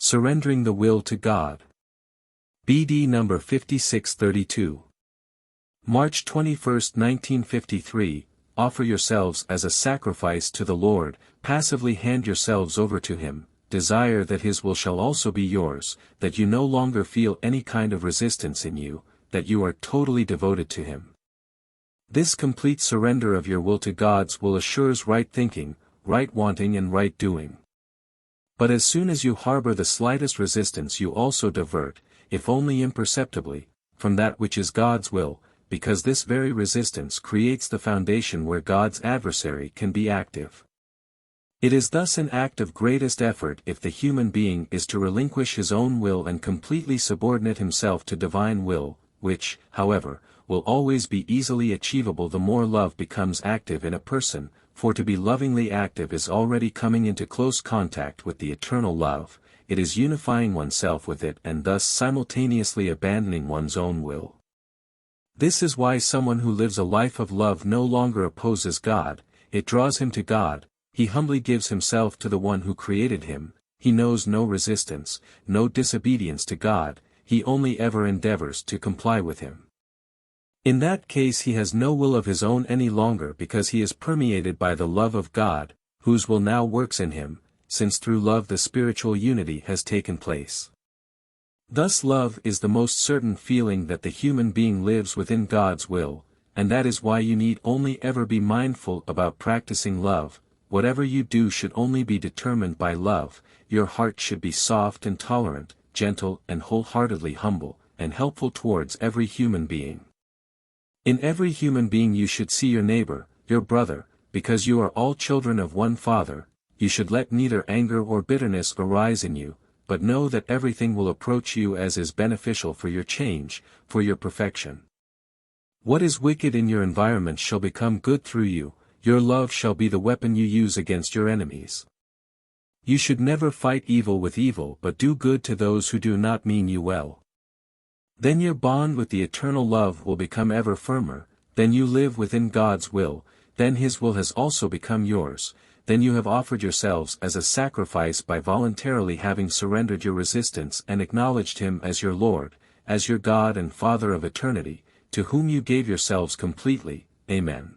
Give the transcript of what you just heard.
Surrendering the Will to God. BD number 5632. March 21, 1953, offer yourselves as a sacrifice to the Lord, passively hand yourselves over to Him, desire that His will shall also be yours, that you no longer feel any kind of resistance in you, that you are totally devoted to Him. This complete surrender of your will to God's will assures right thinking, right wanting and right doing. But as soon as you harbor the slightest resistance you also divert, if only imperceptibly, from that which is God's will, because this very resistance creates the foundation where God's adversary can be active. It is thus an act of greatest effort if the human being is to relinquish his own will and completely subordinate himself to divine will, which, however, will always be easily achievable the more love becomes active in a person, for to be lovingly active is already coming into close contact with the eternal love, it is unifying oneself with it and thus simultaneously abandoning one's own will. This is why someone who lives a life of love no longer opposes God, it draws him to God, he humbly gives himself to the one who created him, he knows no resistance, no disobedience to God, he only ever endeavors to comply with Him. In that case he has no will of his own any longer because he is permeated by the love of God, whose will now works in him, since through love the spiritual unity has taken place. Thus love is the most certain feeling that the human being lives within God's will, and that is why you need only ever be mindful about practicing love, whatever you do should only be determined by love, your heart should be soft and tolerant, gentle and wholeheartedly humble, and helpful towards every human being. In every human being you should see your neighbor, your brother, because you are all children of one Father, you should let neither anger or bitterness arise in you, but know that everything will approach you as is beneficial for your change, for your perfection. What is wicked in your environment shall become good through you, your love shall be the weapon you use against your enemies. You should never fight evil with evil but do good to those who do not mean you well. Then your bond with the eternal love will become ever firmer, then you live within God's will, then His will has also become yours, then you have offered yourselves as a sacrifice by voluntarily having surrendered your resistance and acknowledged Him as your Lord, as your God and Father of eternity, to whom you gave yourselves completely. Amen.